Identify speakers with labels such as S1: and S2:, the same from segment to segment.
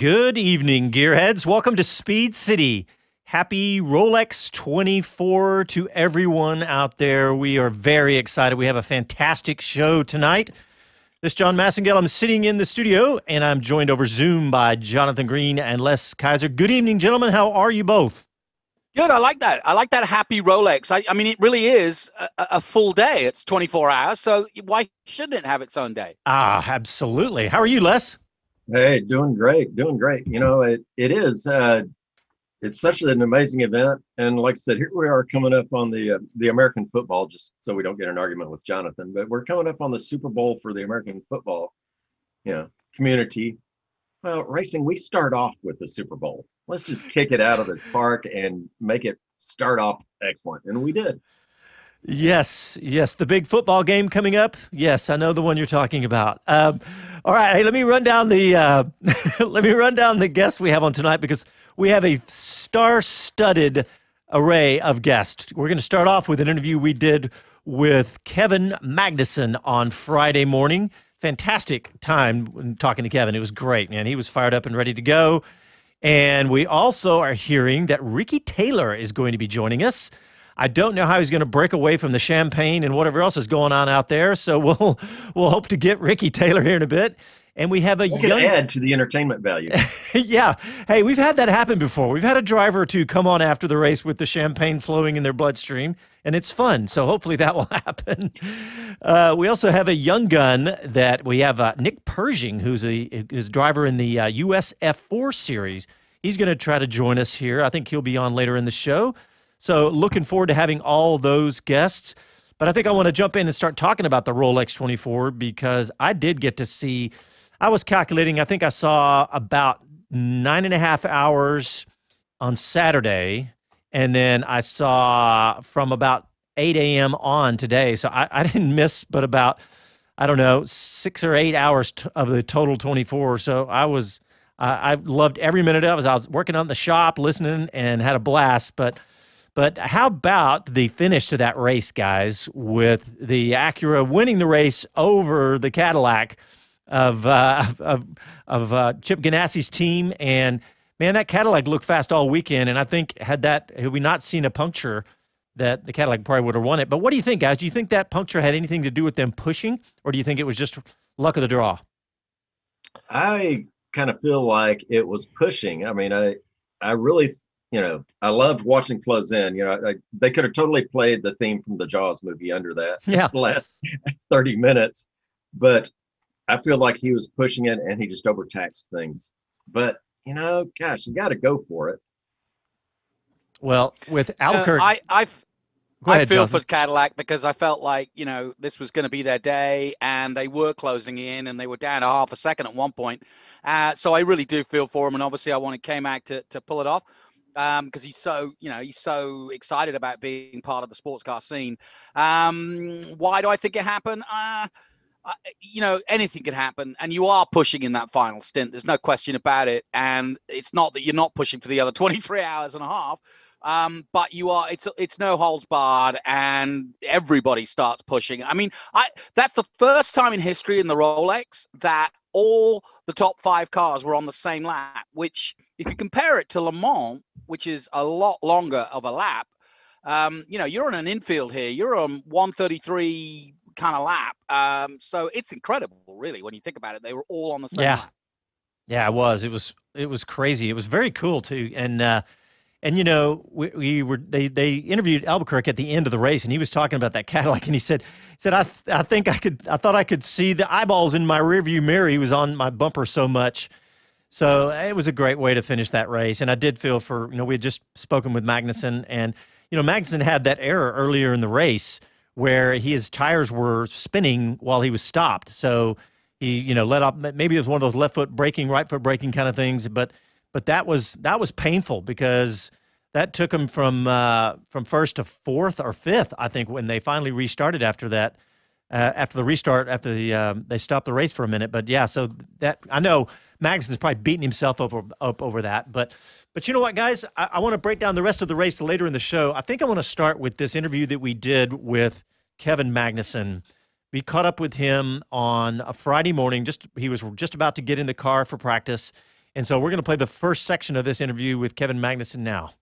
S1: Good evening, gearheads. Welcome to Speed City. Happy Rolex 24 to everyone out there. We are very excited. We have a fantastic show tonight. This is John Massengale. I'm sitting in the studio, and I'm joined over Zoom by Jonathan Green and Les Kaiser. Good evening, gentlemen. How are you both?
S2: Good. I like that. I like that happy Rolex. I mean, it really is a full day. It's 24 hours. So why shouldn't it have its own day?
S1: Absolutely. How are you, Les?
S3: Hey, doing great, doing great. It is. It's such an amazing event, and like I said, here we are coming up on the American football. Just so we don't get an argument with Jonathan, but we're coming up on the Super Bowl for the American football, community. Well, racing, we start off with the Super Bowl. Let's just kick it out of the park and make it start off excellent, and we did.
S1: Yes, the big football game coming up. Yes, I know the one you're talking about. All right, hey, let me run down the let me run down the guests we have on tonight because we have a star-studded array of guests. We're going to start off with an interview we did with Kevin Magnuson on Friday morning. Fantastic time when talking to Kevin. It was great, man. He was fired up and ready to go. And we also are hearing that Ricky Taylor is going to be joining us. I don't know how he's going to break away from the champagne and whatever else is going on out there. So we'll hope to get Ricky Taylor here in a bit. And we have a young
S3: add to the entertainment value.
S1: Yeah. Hey, we've had that happen before. We've had a driver or two come on after the race with the champagne flowing in their bloodstream, and it's fun. So hopefully that will happen. We also have a young gun that we have Nick Persing, who's a driver in the US F4 series. He's going to try to join us here. I think he'll be on later in the show. So looking forward to having all those guests. But I think I want to jump in and start talking about the Rolex 24 because I did get to see, I was calculating, I think I saw about 9.5 hours on Saturday. And then I saw from about 8 a.m. on today. So I didn't miss but about, I don't know, 6 or 8 hours of the total 24. So I loved every minute of it. I was working on the shop, listening, and had a blast. But how about the finish to that race, guys, with the Acura winning the race over the Cadillac of Chip Ganassi's team? And, man, that Cadillac looked fast all weekend, and I think had we not seen a puncture, that the Cadillac probably would have won it. But what do you think, guys? Do you think that puncture had anything to do with them pushing, or do you think it was just luck of the draw?
S3: I kind of feel like it was pushing. I mean, I really I loved watching Close In. They could have totally played the theme from the Jaws movie under that the last 30 minutes. But I feel like he was pushing it and he just overtaxed things. But, gosh, you got to go for it.
S1: Well, with Albuquerque.
S2: I feel for Cadillac because I felt like, this was going to be their day and they were closing in and they were down to half a second at one point. So I really do feel for him. And obviously I wanted K-Mac to pull it off. Because he's so excited about being part of the sports car scene. Why do I think it happened? Anything can happen, and you are pushing in that final stint. There's no question about it. And it's not that you're not pushing for the other 23 hours and a half, but you are. It's no holds barred, and everybody starts pushing. I mean, that's the first time in history in the Rolex that all the top 5 cars were on the same lap, which, if you compare it to Le Mans, which is a lot longer of a lap, you're on an infield here. You're on 133 kind of lap. So it's incredible, really, when you think about it. They were all on the same lap.
S1: Yeah, it was. It was crazy. It was very cool too. And they interviewed Albuquerque at the end of the race, and he was talking about that Cadillac, and he said I thought I could see the eyeballs in my rearview mirror. He was on my bumper so much. So it was a great way to finish that race. And I did feel for, we had just spoken with Magnuson, and, Magnuson had that error earlier in the race where his tires were spinning while he was stopped. So he, let off, maybe it was one of those left foot braking, right foot braking kind of things. But that was painful because that took him from first to fourth or fifth, I think, when they finally restarted after that. After the restart, they stopped the race for a minute. But yeah, so that, I know Magnuson's probably beating himself up over that. But you know what, guys? I want to break down the rest of the race later in the show. I think I want to start with this interview that we did with Kevin Magnuson. We caught up with him on a Friday morning. He was just about to get in the car for practice, And so we're going to play the first section of this interview with Kevin Magnussen now.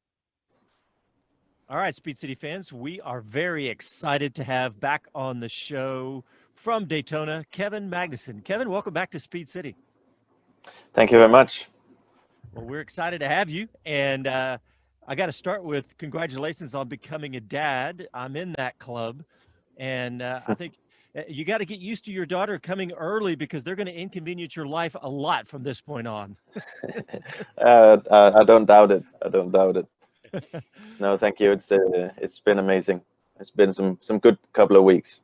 S1: All right, Speed City fans, we are very excited to have back on the show from Daytona, Kevin Magnussen. Kevin, welcome back to Speed City.
S4: Thank you very much.
S1: Well, we're excited to have you. And I got to start with congratulations on becoming a dad. I'm in that club. And I think you got to get used to your daughter coming early because they're going to inconvenience your life a lot from this point on.
S4: I don't doubt it. I don't doubt it. No, thank you. It's been amazing. It's been some good couple of weeks.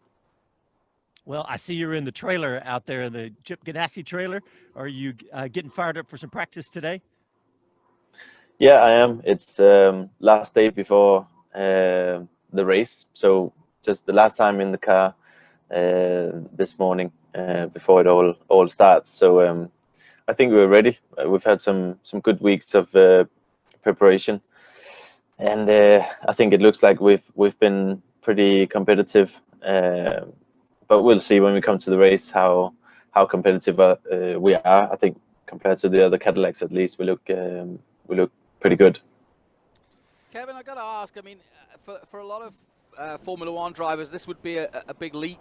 S1: Well, I see you're in the trailer out there, the Chip Ganassi trailer. Are you getting fired up for some practice today?
S4: Yeah, I am. It's last day before the race, so just the last time in the car this morning before it all starts. So I think we're ready. We've had some good weeks of preparation, and I think it looks like we've been pretty competitive. But we'll see when we come to the race how competitive we are. I think compared to the other Cadillacs, at least we look pretty good.
S2: Kevin, I got to ask. I mean, for a lot of Formula One drivers, this would be a big leap.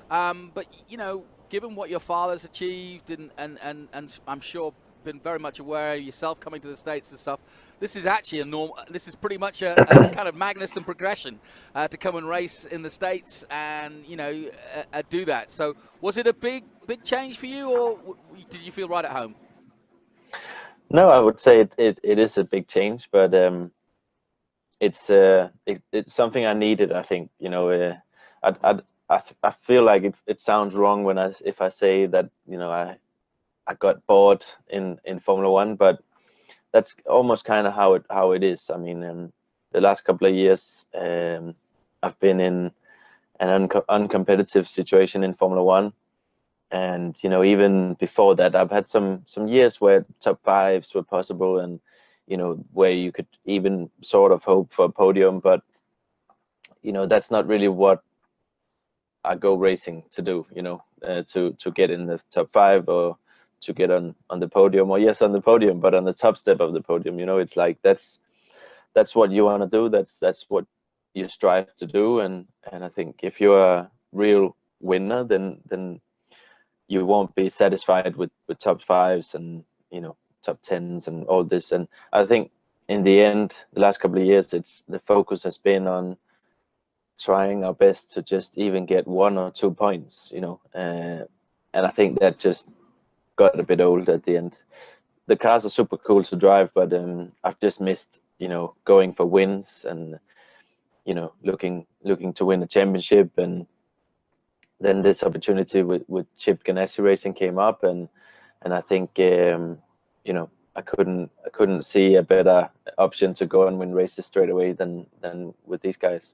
S2: But you know, given what your father's achieved, and I'm sure been very much aware of yourself coming to the States and stuff, this is actually this is pretty much a kind of Magnussen progression to come and race in the States and, you know, do that. So was it a big change for you, or did you feel right at home?
S4: No, I would say it is a big change, but it's something I needed. I think, you know, I feel like it sounds wrong if I say that, you know, I got bored in Formula One, but that's almost kind of how it is. I mean, in the last couple of years, I've been in an uncompetitive situation in Formula One, and you know, even before that, I've had some years where top fives were possible, and you know, where you could even sort of hope for a podium. But you know, that's not really what I go racing to do. You know, to get in the top five or to get on the podium, or yes, on the podium, but on the top step of the podium. You know, it's like that's what you want to do. That's what you strive to do. And I think if you're a real winner, then you won't be satisfied with top fives and, you know, top tens and all this. And I think in the end, the last couple of years, the focus has been on trying our best to just even get 1 or 2 points, you know, and I think that just got a bit old at the end. The cars are super cool to drive, but I've just missed, you know, going for wins and, you know, looking to win a championship. And then this opportunity with Chip Ganassi Racing came up, and I think you know, I couldn't see a better option to go and win races straight away than with these guys.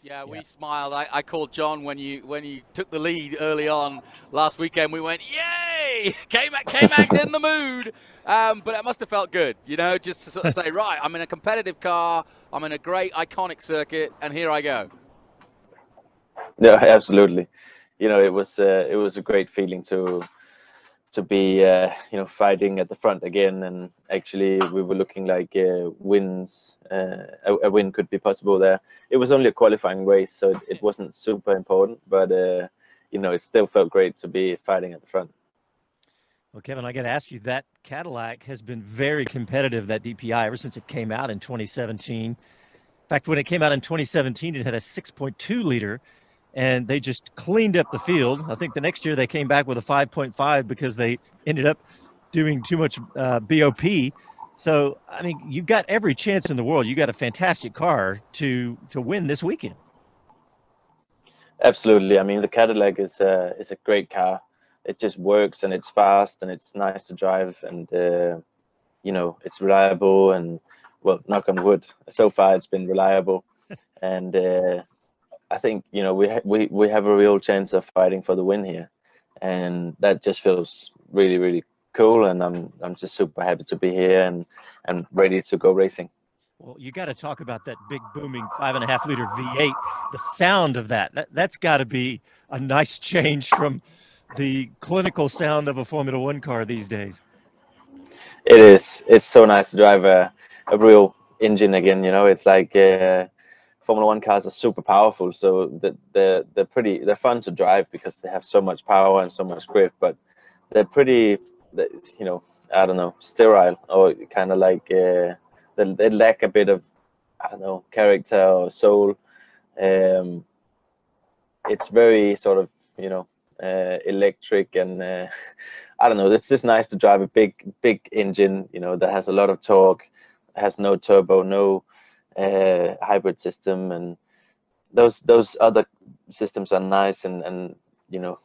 S2: Yeah, we smiled. I called John when you took the lead early on last weekend. We went, yay! K-Mag's in the mood. But it must have felt good, you know, just to sort of say, right, I'm in a competitive car, I'm in a great iconic circuit, and here I go.
S4: Yeah, absolutely. You know, it was a great feeling to be you know, fighting at the front again, and actually we were looking like wins. A win could be possible there. It was only a qualifying race, so it wasn't super important, but you know, it still felt great to be fighting at the front.
S1: Well, Kevin, I got to ask you, that Cadillac has been very competitive, that DPI, ever since it came out in 2017. In fact, when it came out in 2017, it had a 6.2 liter. And they just cleaned up the field. I think the next year they came back with a 5.5 because they ended up doing too much BOP. So, I mean, you've got every chance in the world. You got a fantastic car to win this weekend.
S4: Absolutely. I mean, the Cadillac is a great car. It just works, and it's fast, and it's nice to drive, and you know, it's reliable. And well, knock on wood, so far it's been reliable, and I think, you know, we have a real chance of fighting for the win here, and that just feels really, really cool. And I'm just super happy to be here and ready to go racing.
S1: Well, you got to talk about that big booming 5.5 liter V8. The sound of that's got to be a nice change from the clinical sound of a Formula One car these days.
S4: It is. It's so nice to drive a real engine again. You know, it's like Formula One cars are super powerful, so they're fun to drive because they have so much power and so much grip. But they're pretty, you know, I don't know, sterile, or kind of like they lack a bit of, I don't know, character or soul. It's very sort of, you know, electric, and I don't know. It's just nice to drive a big engine, you know, that has a lot of torque, has no turbo, no hybrid system, and those other systems are nice and you know,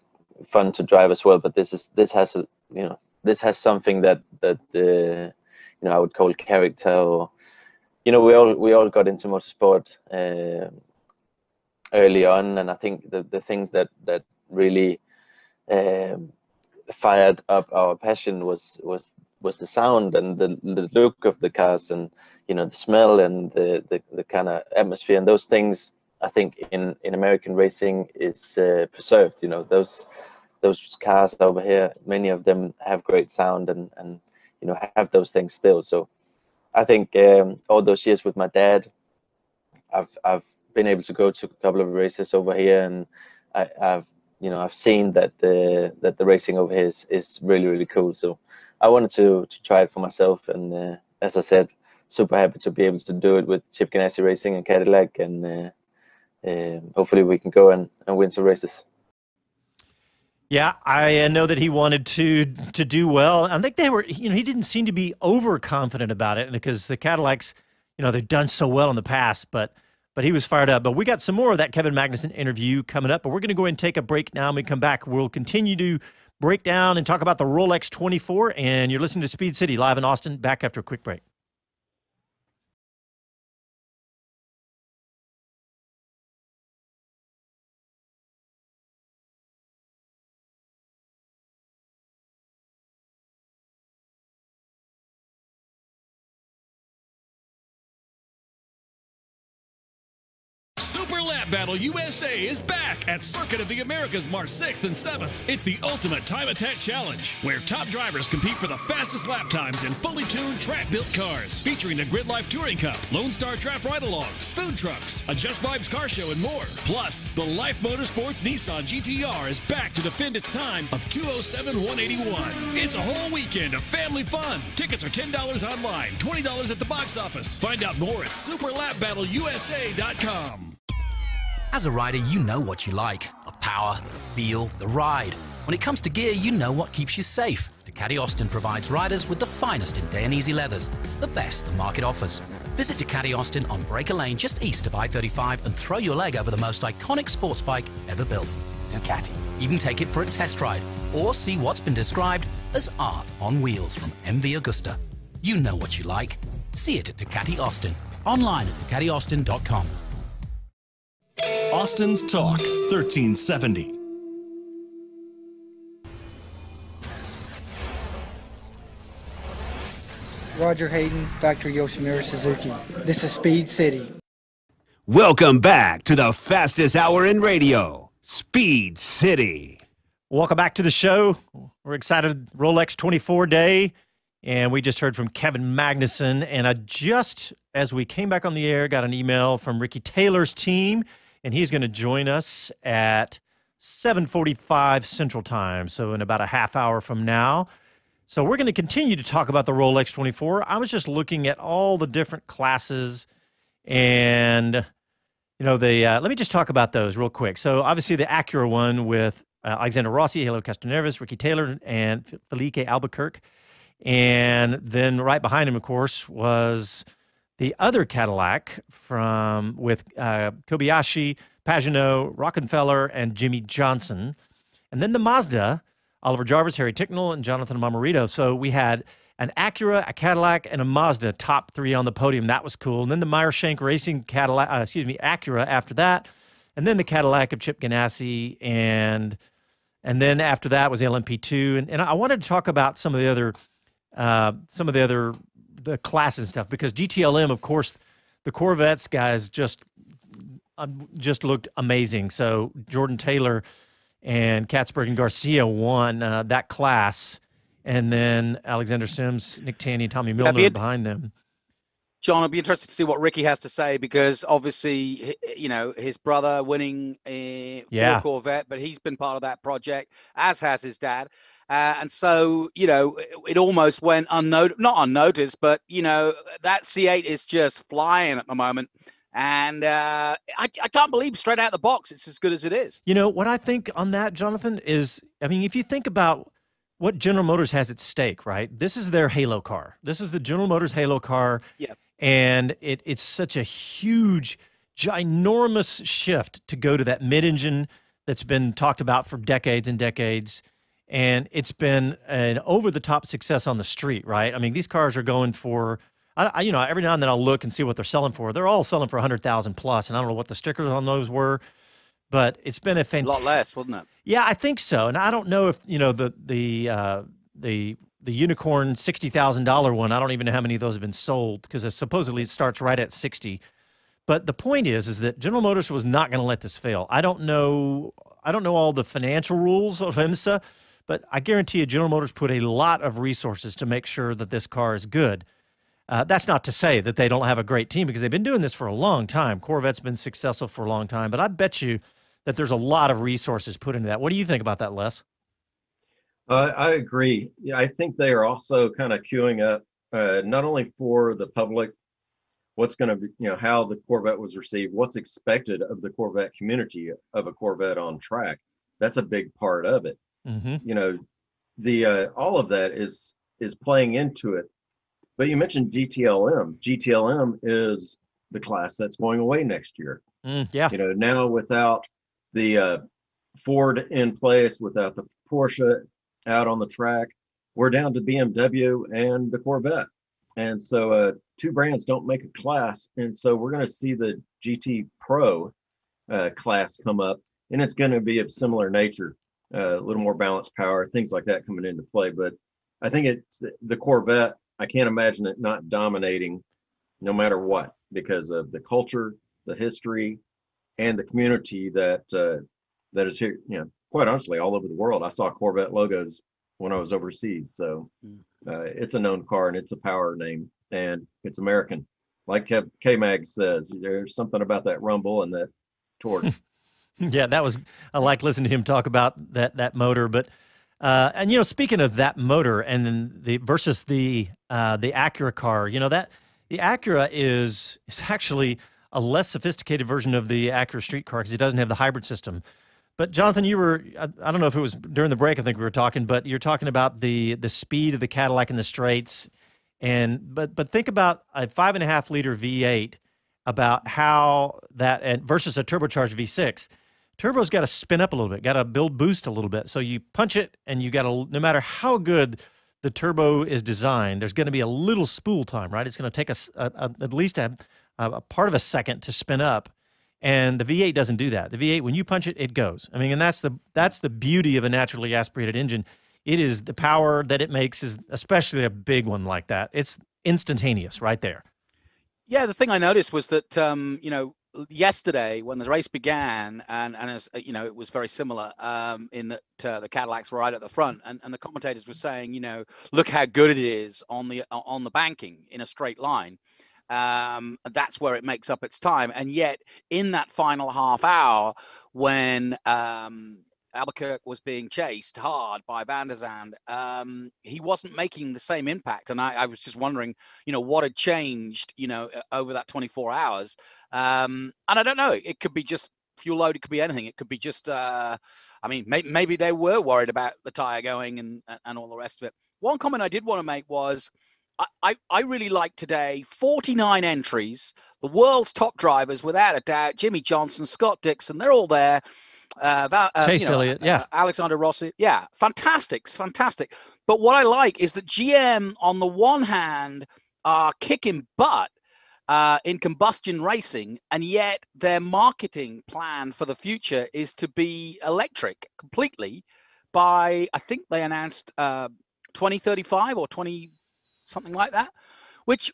S4: fun to drive as well. But this has a, you know, this has something that you know, I would call character, or, you know, we all got into motorsport early on, and I think the things that really fired up our passion was the sound and the look of the cars, and, you know, the smell and the kind of atmosphere, and those things I think in American racing is preserved. You know, those cars over here, many of them have great sound and you know, have those things still. So I think all those years with my dad, I've been able to go to a couple of races over here, and I've seen that the racing over here is really cool. So I wanted to try it for myself, and as I said, super happy to be able to do it with Chip Ganassi Racing and Cadillac, and hopefully we can go and win some races.
S1: Yeah, I know that he wanted to do well. I think they were, you know, he didn't seem to be overconfident about it, because the Cadillacs, you know, they've done so well in the past, but he was fired up. But we got some more of that Kevin Magnussen interview coming up, but we're going to go ahead and take a break now. When we come back, we'll continue to break down and talk about the Rolex 24, and you're listening to Speed City live in Austin. Back after a quick break.
S5: Super Lap Battle USA is back at Circuit of the Americas March 6th and 7th. It's the ultimate time attack challenge, where top drivers compete for the fastest lap times in fully tuned track-built cars, featuring the Grid Life Touring Cup, Lone Star Draft Ride-Alongs, food trucks, a Just Vibes car show, and more. Plus, the Life Motorsports Nissan GTR is back to defend its time of 207-181. It's a whole weekend of family fun. Tickets are $10 online, $20 at the box office. Find out more at superlapbattleusa.com.
S6: As a rider, you know what you like. The power, the feel, the ride. When it comes to gear, you know what keeps you safe. Ducati Austin provides riders with the finest in Dainese leathers, the best the market offers. Visit Ducati Austin on Breaker Lane just east of I-35 and throw your leg over the most iconic sports bike ever built. Ducati. Even take it for a test ride or see what's been described as art on wheels from MV Agusta. You know what you like. See it at Ducati Austin. Online at DucatiAustin.com.
S5: Austin's Talk 1370.
S7: Roger Hayden, Factory Yoshimura Suzuki. This is Speed City.
S8: Welcome back to the fastest hour in radio, Speed City.
S1: Welcome back to the show. We're excited, Rolex 24 day, and we just heard from Kevin Magnussen, and I just, as we came back on the air, got an email from Ricky Taylor's team, and he's going to join us at 7:45 Central Time, so in about a half hour from now. So we're going to continue to talk about the Rolex 24. I was just looking at all the different classes, and you know, let me just talk about those real quick. So obviously the Acura one with Alexander Rossi, Helio Castroneves, Ricky Taylor, and Felipe Albuquerque. And then right behind him, of course, was the other Cadillac with Kobayashi, Pagenaud, Rockefeller, and Jimmy Johnson. And then the Mazda, Oliver Jarvis, Harry Ticknell, and Jonathan Mamarito. So we had an Acura, a Cadillac, and a Mazda, top three on the podium. That was cool. And then the Meyer-Shank Racing Acura after that. And then the Cadillac of Chip Ganassi. And then after that was LMP2. And I wanted to talk about some of the other the class and stuff, because GTLM, of course, the Corvettes guys just looked amazing. So Jordan Taylor and Katzberg and Garcia won that class, and then Alexander Sims, Nick Tandy, and Tommy Milner behind them.
S2: John, I'll be interested to see what Ricky has to say, because obviously, his brother winning for Corvette, but he's been part of that project, as has his dad. And so, it almost went not unnoticed, but, that C8 is just flying at the moment. And I can't believe straight out the box it's as good as it is.
S1: What I think on that, Jonathan, is, if you think about what General Motors has at stake, right? This is their Halo car. This is the General Motors Halo car.
S2: Yeah.
S1: And it's such a huge, ginormous shift to go to that mid-engine that's been talked about for decades and decades. And it's been an over-the-top success on the street, right? These cars are going for, every now and then I'll look and see what they're selling for. They're all selling for 100,000 plus, and I don't know what the stickers on those were, but it's been a
S2: lot less, wasn't it?
S1: Yeah, I think so. And I don't know if, the unicorn $60,000 one, I don't even know how many of those have been sold, because supposedly it starts right at 60. But the point is that General Motors was not going to let this fail. I don't know all the financial rules of IMSA, but I guarantee you General Motors put a lot of resources to make sure that this car is good. That's not to say that they don't have a great team, because they've been doing this for a long time. Corvette's been successful for a long time, but I bet you that there's a lot of resources put into that. What do you think about that, Les?
S3: I agree. Yeah, I think they are also kind of queuing up, not only for the public, what's going to be, how the Corvette was received, what's expected of the Corvette community of a Corvette on track. That's a big part of it.
S1: Mm-hmm.
S3: All of that is playing into it. But you mentioned GTLM. GTLM is the class that's going away next year.
S1: Yeah.
S3: Now without the Ford in place, without the Porsche out on the track, we're down to BMW and the Corvette. And so two brands don't make a class. And so we're going to see the GT Pro class come up, and it's going to be of similar nature, a little more balanced power, things like that coming into play. But I think it's the Corvette. I can't imagine it not dominating no matter what, because of the culture, the history, and the community that is here, quite honestly, all over the world. I saw Corvette logos when I was overseas. So it's a known car, and it's a power name, and it's American. Like K-Mag says, there's something about that rumble and that torque.
S1: Yeah, I like listening to him talk about that motor. But and speaking of that motor, and then versus the Acura car, that the Acura is actually a less sophisticated version of the Acura street car, because it doesn't have the hybrid system. But Jonathan, I don't know if it was during the break, I think we were talking, but you're talking about the speed of the Cadillac in the straights. But think about a 5.5 liter V8, about how that versus a turbocharged V6. Turbo's got to spin up a little bit, got to build boost a little bit. So you punch it, and you got to, no matter how good the turbo is designed, there's going to be a little spool time, right? It's going to take at least a part of a second to spin up. And the V8 doesn't do that. The V8, when you punch it, it goes. And that's the beauty of a naturally aspirated engine. It is the power that it makes, is especially a big one like that. It's instantaneous right there.
S2: Yeah, the thing I noticed was that yesterday when the race began, and as it was very similar in that the Cadillacs were right at the front, and the commentators were saying, look how good it is on the banking in a straight line. That's where it makes up its time. And yet in that final half hour, when Albuquerque was being chased hard by Van der Zand, he wasn't making the same impact. And I was just wondering, what had changed, over that 24 hours. And I don't know, it could be just fuel load. It could be anything. It could be just, maybe they were worried about the tire going and all the rest of it. One comment I did want to make was, I really like today 49 entries, the world's top drivers, without a doubt. Jimmy Johnson, Scott Dixon, they're all there.
S1: Chase Elliott, yeah.
S2: Alexander Rossi, yeah, fantastic. But what I like is that GM, on the one hand, are kicking butt in combustion racing, and yet their marketing plan for the future is to be electric completely by, I think they announced 2035 or 20. Something like that, which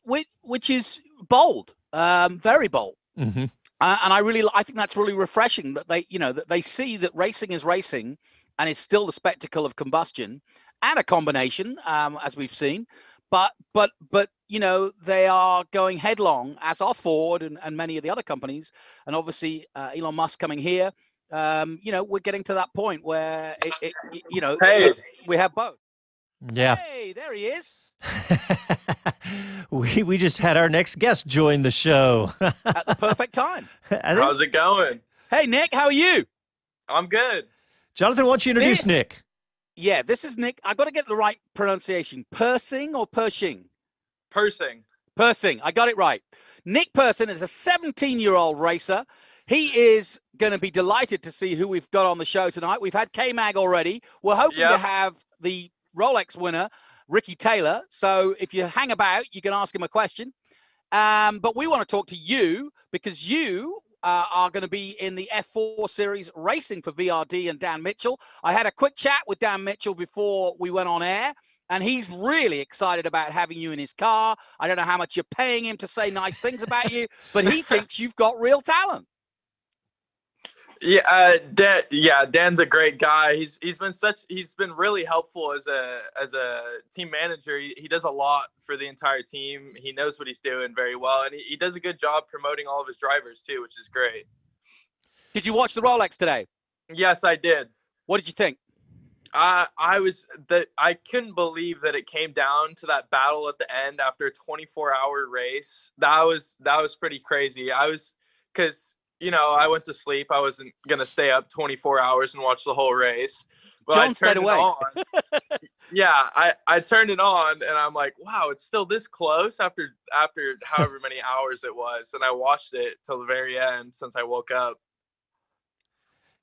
S2: is bold, very bold.
S1: Mm-hmm.
S2: And I think that's really refreshing that they see that racing is racing and is still the spectacle of combustion, and a combination, as we've seen. But you know, they are going headlong, as are Ford and many of the other companies, and obviously Elon Musk coming here. You know, we're getting to that point where you know, we have both.
S1: Yeah.
S2: Hey, there he is.
S1: we just had our next guest join the show
S2: At the perfect time.
S9: How's it going?
S2: Hey, Nick, how are you?
S9: I'm good.
S1: Jonathan, why don't you introduce Nick?
S2: Yeah, this is Nick. I've got to get the right pronunciation. Persing or Pershing?
S9: Persing.
S2: Persing. I got it right. Nick Persing is a 17-year-old racer. He is going to be delighted to see who we've got on the show tonight. We've had K-Mag already. We're hoping to have the Rolex winner, Ricky Taylor. So if you hang about, you can ask him a question. But we want to talk to you because you are going to be in the F4 series racing for VRD and Dan Mitchell. I had a quick chat with Dan Mitchell before we went on air, and he's really excited about having you in his car. I don't know how much you're paying him to say nice things about you, but he thinks you've got real talent.
S9: Yeah, Dan's a great guy. He's been really helpful as a team manager. He does a lot for the entire team. He knows what he's doing very well, and he does a good job promoting all of his drivers too, which is great.
S2: Did you watch the Rolex today?
S9: Yes, I did.
S2: What did you think?
S9: I couldn't believe that it came down to that battle at the end after a 24-hour race. That was pretty crazy. Because you know, I went to sleep. I wasn't going to stay up 24 hours and watch the whole race. But
S2: John stayed away.
S9: Yeah, I turned it on, and I'm like, wow, it's still this close after however many hours it was. And I watched it till the very end since I woke up.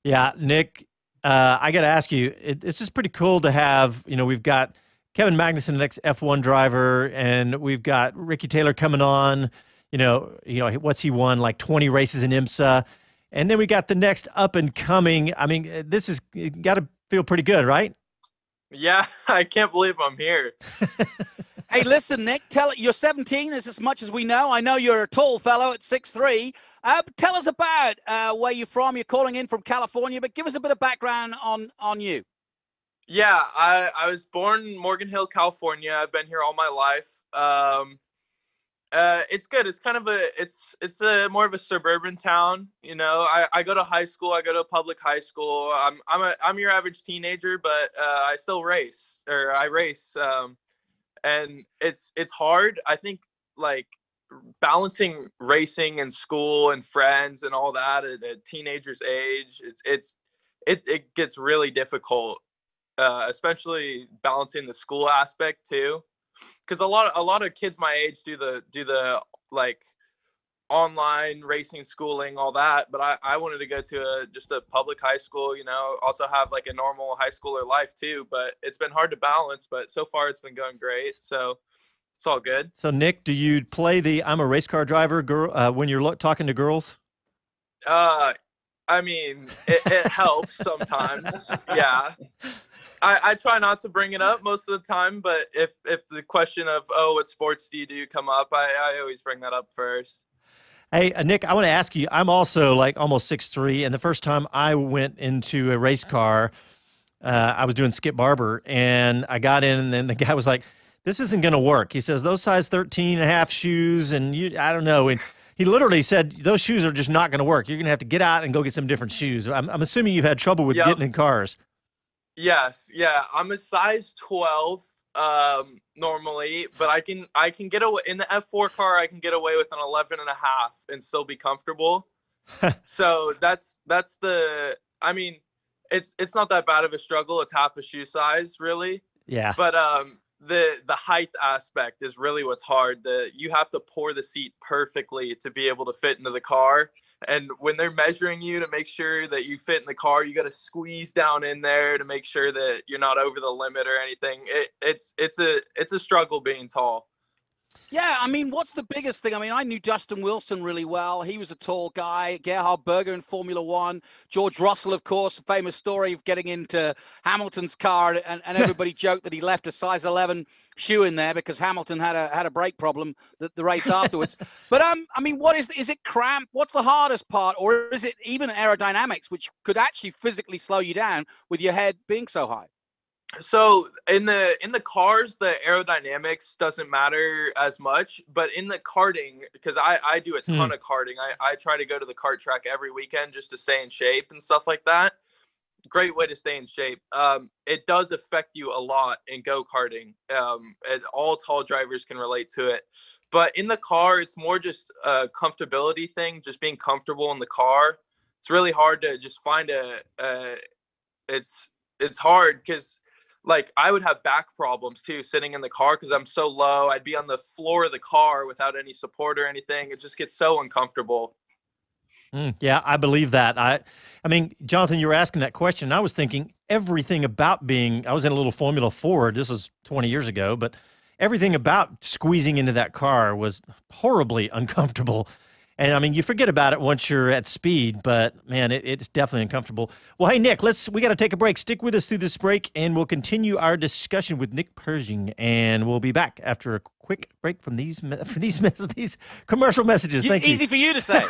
S1: Yeah, Nick, I got to ask you, it's just pretty cool to have, you know, we've got Kevin Magnussen, the next F1 driver, and we've got Ricky Taylor coming on. You know, what's he won, like 20 races in IMSA. And then we got the next up and coming. I mean, this is got to feel pretty good, right?
S9: Yeah, I can't believe I'm here.
S2: Hey, listen, Nick, you're 17, as much as we know. I know you're a tall fellow at 6'3". Tell us about where you're from. You're calling in from California, but give us a bit of background on you.
S9: Yeah, I was born in Morgan Hill, California. I've been here all my life. It's good. It's kind of it's more of a suburban town. You know, I go to high school. I go to a public high school. I'm your average teenager, but I still race, or I race. And it's hard. I think, like, balancing racing and school and friends and all that at a teenager's age, it gets really difficult, especially balancing the school aspect too. Because a lot of kids my age do the like online racing schooling, all that, but I wanted to go to just a public high school, you know, also have like a normal high schooler life too, but it's been hard to balance, but so far it's been going great, so it's all good.
S1: So Nick, do you play the I'm a race car driver girl when you're talking to girls?
S9: I mean, it helps sometimes. Yeah. I try not to bring it up most of the time, but if the question of, oh, what sports do you do come up, I always bring that up first.
S1: Hey, Nick, I want to ask you, I'm also like almost 6'3", and the first time I went into a race car, I was doing Skip Barber, and I got in, and then the guy was like, this isn't going to work. He says, those size 13.5 shoes, and I don't know. And he literally said, those shoes are just not going to work. You're going to have to get out and go get some different shoes. I'm assuming you've had trouble with getting in cars.
S9: Yes, yeah. I'm a size 12 normally, but I can get away in the F4 car. I can get away with an 11.5 and still be comfortable. So that's the. I mean, it's not that bad of a struggle. It's half a shoe size, really.
S1: Yeah.
S9: But the height aspect is really what's hard. You have to pour the seat perfectly to be able to fit into the car. And when they're measuring you to make sure that you fit in the car, you got to squeeze down in there to make sure that you're not over the limit or anything. It's a struggle being tall.
S2: Yeah, I mean, what's the biggest thing? I mean, I knew Justin Wilson really well. He was a tall guy. Gerhard Berger in Formula One. George Russell, of course, famous story of getting into Hamilton's car, and everybody joked that he left a size 11 shoe in there because Hamilton had a brake problem the race afterwards. But I mean, is it cramp? What's the hardest part, or is it even aerodynamics, which could actually physically slow you down with your head being so high?
S9: So in the cars, the aerodynamics doesn't matter as much, but in the karting, because I do a ton of karting, I try to go to the kart track every weekend just to stay in shape and stuff like that. Great way to stay in shape. It does affect you a lot in go-karting. And all tall drivers can relate to it. But in the car, it's more just a comfortability thing, just being comfortable in the car. It's really hard to just find it's hard because like I would have back problems too sitting in the car because I'm so low. I'd be on the floor of the car without any support or anything. It just gets so uncomfortable.
S1: Yeah, I believe that. I mean, Jonathan, you were asking that question. And I was thinking everything about I was in a little Formula Ford. This is 20 years ago, but everything about squeezing into that car was horribly uncomfortable. And I mean, you forget about it once you're at speed, but man, it's definitely uncomfortable. Well, hey, Nick, we got to take a break. Stick with us through this break, and we'll continue our discussion with Nick Persing, and we'll be back after a quick break from these commercial messages. Thank you.
S2: Easy for you to say.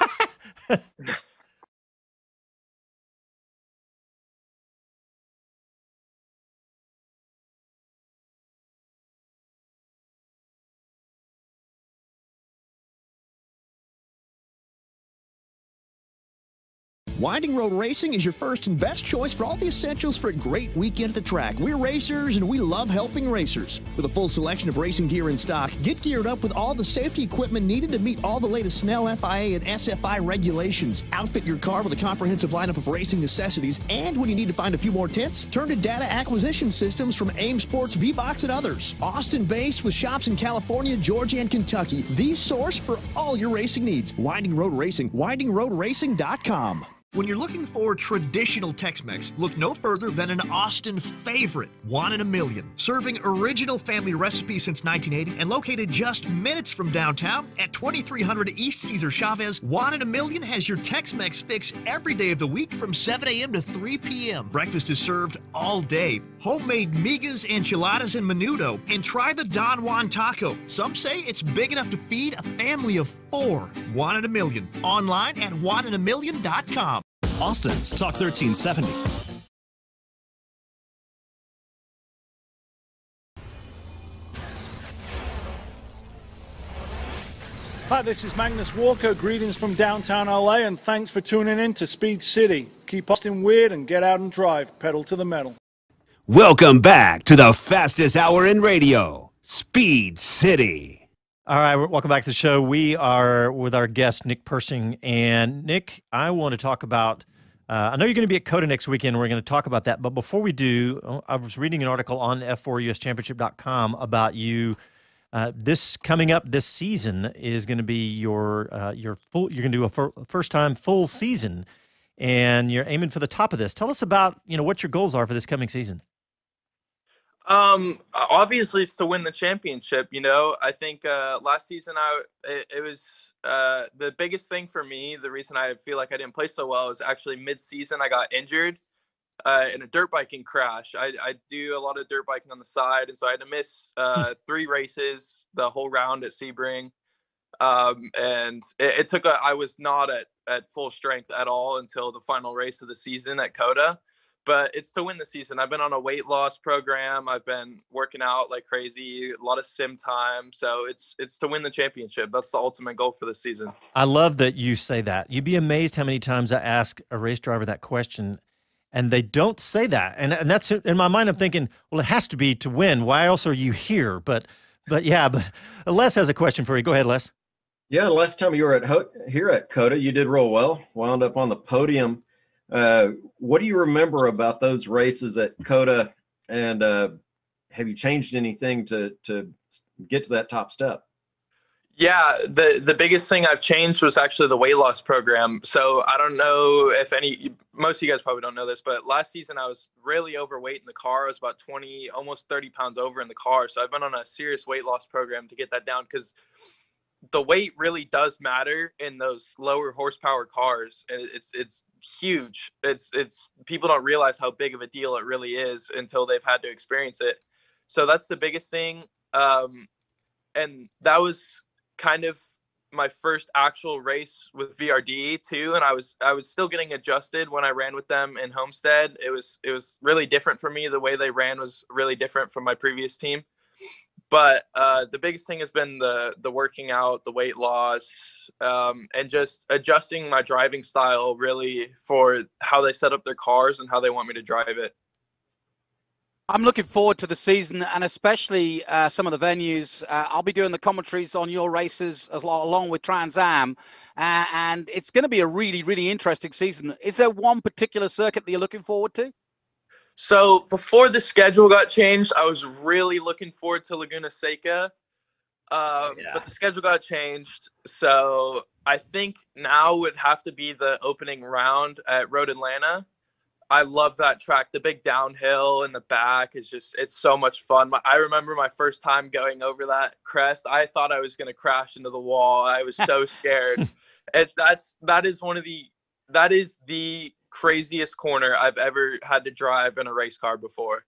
S10: Winding Road Racing is your first and best choice for all the essentials for a great weekend at the track. We're racers, and we love helping racers. With a full selection of racing gear in stock, get geared up with all the safety equipment needed to meet all the latest Snell, FIA, and SFI regulations. Outfit your car with a comprehensive lineup of racing necessities, and when you need to find a few more tents, turn to data acquisition systems from AIM Sports, V-Box, and others. Austin-based with shops in California, Georgia, and Kentucky. The source for all your racing needs. Winding Road Racing, windingroadracing.com. When you're looking for traditional Tex-Mex, look no further than an Austin favorite, One in a Million. Serving original family recipes since 1980 and located just minutes from downtown at 2300 East Cesar Chavez, One in a Million has your Tex-Mex fix every day of the week from 7 a.m. to 3 p.m. Breakfast is served all day. Homemade migas, enchiladas, and menudo. And try the Don Juan taco. Some say it's big enough to feed a family of 4. One in a Million. Online at oneinaMillion.com.
S11: Austin's Talk 1370.
S12: Hi, this is Magnus Walker. Greetings from downtown LA, and thanks for tuning in to Speed City. Keep Austin weird and get out and drive. Pedal to the metal.
S8: Welcome back to the fastest hour in radio, Speed City.
S1: All right, welcome back to the show. We are with our guest, Nick Persing. And Nick, I want to talk about, I know you're going to be at COTA next weekend. We're going to talk about that. But before we do, I was reading an article on F4USChampionship.com about you. This coming up this season is going to be your full, you're going to do a first-time full season, and you're aiming for the top of this. Tell us about, what your goals are for this coming season.
S9: Obviously it's to win the championship. I think last season it was the biggest thing for me. The reason I feel like I didn't play so well is actually mid-season I got injured in a dirt biking crash. I do a lot of dirt biking on the side, and so I had to miss 3 races the whole round at Sebring. And it took I was not at full strength at all until the final race of the season at COTA. But it's to win the season. I've been on a weight loss program. I've been working out like crazy, a lot of sim time. So it's to win the championship. That's the ultimate goal for the season.
S1: I love that you say that. You'd be amazed how many times I ask a race driver that question, and they don't say that. And that's in my mind. I'm thinking, well, it has to be to win. Why else are you here? But Les has a question for you. Go ahead, Les.
S3: Yeah, the last time you were here at COTA, you did real well. Wound up on the podium. What do you remember about those races at COTA, and have you changed anything to get to that top step?
S9: Yeah, the biggest thing I've changed was actually the weight loss program. So I don't know if most of you guys probably don't know this, but last season I was really overweight in the car. I was about 20, almost 30 pounds over in the car. So I've been on a serious weight loss program to get that down, because the weight really does matter in those lower horsepower cars. And it's huge. It's people don't realize how big of a deal it really is until they've had to experience it. So that's the biggest thing. And that was kind of my first actual race with VRD too, and I was still getting adjusted when I ran with them in Homestead. It was really different for me. The way they ran was really different from my previous team. But the biggest thing has been the working out, the weight loss, and just adjusting my driving style really for how they set up their cars and how they want me to drive it.
S2: I'm looking forward to the season, and especially some of the venues. I'll be doing the commentaries on your races along with Trans Am, and it's going to be a really, really interesting season. Is there one particular circuit that you're looking forward to?
S9: So before the schedule got changed, I was really looking forward to Laguna Seca, but the schedule got changed. So I think now would have to be the opening round at Road Atlanta. I love that track. The big downhill in the back is it's so much fun. I remember my first time going over that crest. I thought I was going to crash into the wall. I was so scared. That is the craziest corner I've ever had to drive in a race car before.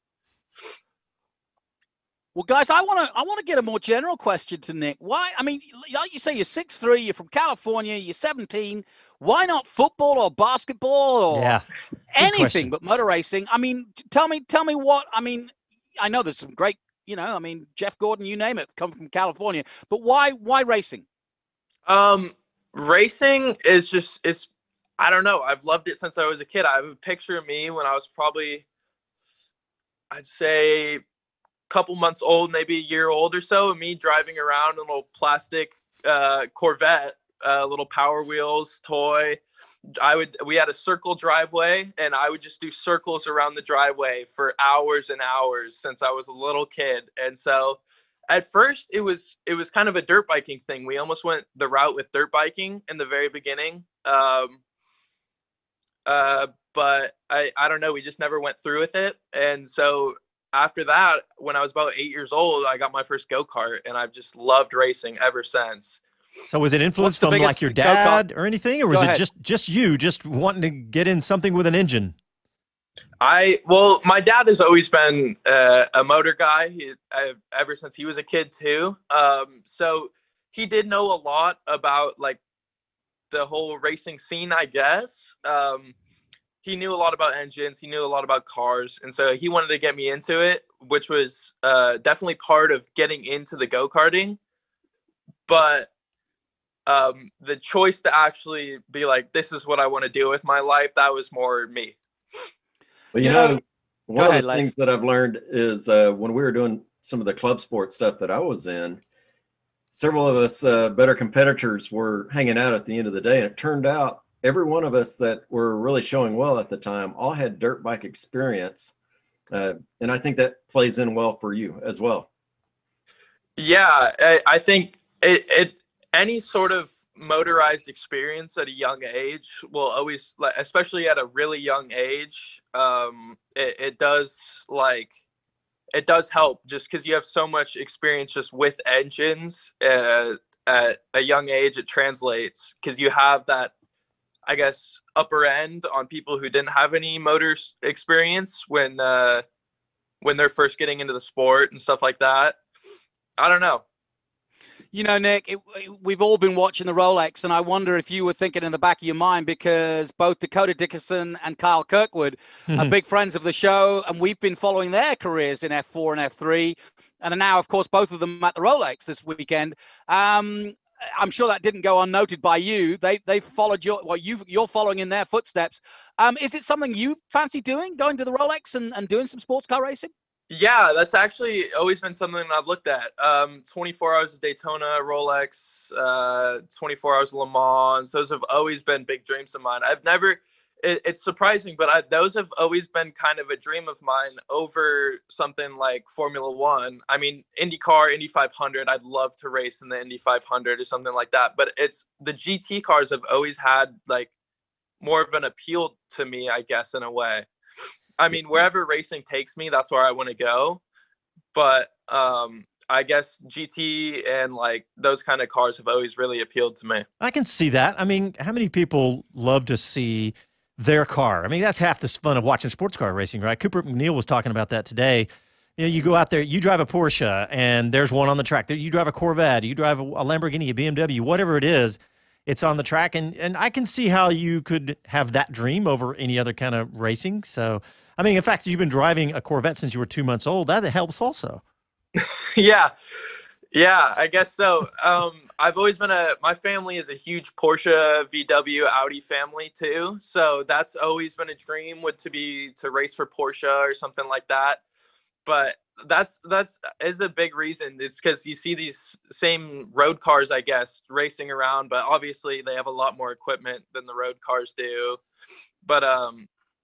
S2: Well, guys, I want to get a more general question to Nick. Why? I mean, like you say, you're 6'3", you're from California, you're 17. Why not football or basketball or anything but motor racing? I mean, tell me what. I mean, I know there's some great, I mean, Jeff Gordon, you name it, come from California. But why racing?
S9: Racing is just I don't know. I've loved it since I was a kid. I have a picture of me when I was probably, I'd say, couple months old, maybe a year old or so, and me driving around in a little plastic Corvette, little Power Wheels toy. We had a circle driveway, and I would just do circles around the driveway for hours and hours since I was a little kid. And so at first it was kind of a dirt biking thing. We almost went the route with dirt biking in the very beginning. But I don't know, we just never went through with it. And so after that, when I was about 8 years old, I got my first go-kart, and I've just loved racing ever since.
S1: So was it influenced from like your dad or anything, or was it just you just wanting to get in something with an engine?
S9: Well, my dad has always been a motor guy ever since he was a kid too. So he did know a lot about like the whole racing scene, I guess. He knew a lot about engines. He knew a lot about cars. And so he wanted to get me into it, which was definitely part of getting into the go-karting. But the choice to actually be like, this is what I want to do with my life, that was more me.
S3: Well, you know, one of the things that I've learned is when we were doing some of the club sports stuff that I was in, several of us better competitors were hanging out at the end of the day. And it turned out every one of us that were really showing well at the time all had dirt bike experience. And I think that plays in well for you as well.
S9: Yeah, I think any sort of motorized experience at a young age will always, especially at a really young age, it does help just because you have so much experience just with engines at a young age. It translates because you have that, I guess, upper end on people who didn't have any motors experience when they're first getting into the sport and stuff like that. I don't know.
S2: You know, Nick, we've all been watching the Rolex, and I wonder if you were thinking in the back of your mind, because both Dakota Dickerson and Kyle Kirkwood are big friends of the show, and we've been following their careers in F4 and F3, and are now, of course, both of them at the Rolex this weekend. I'm sure that didn't go unnoted by you. They followed you're following in their footsteps. Is it something you fancy doing, going to the Rolex and doing some sports car racing?
S9: Yeah, that's actually always been something I've looked at. 24 hours of Daytona, Rolex, 24 hours of Le Mans. Those have always been big dreams of mine. It's surprising, but those have always been kind of a dream of mine over something like Formula One. I mean, IndyCar, Indy 500, I'd love to race in the Indy 500 or something like that. But it's the GT cars have always had like more of an appeal to me, I guess, in a way. I mean, wherever racing takes me, that's where I want to go. But I guess GT and like those kind of cars have always really appealed to me.
S1: I can see that. I mean, how many people love to see their car? I mean, that's half the fun of watching sports car racing, right? Cooper McNeil was talking about that today. You know, you go out there, you drive a Porsche, and there's one on the track. You drive a Corvette, you drive a Lamborghini, a BMW, whatever it is, it's on the track. And I can see how you could have that dream over any other kind of racing. So, I mean, in fact, you've been driving a Corvette since you were 2 months old. That helps also.
S9: Yeah. Yeah, I guess so. I've always been my family is a huge Porsche, VW, Audi family too. So that's always been a dream to race for Porsche or something like that. But that's is a big reason. It's because you see these same road cars, I guess, racing around, but obviously they have a lot more equipment than the road cars do. But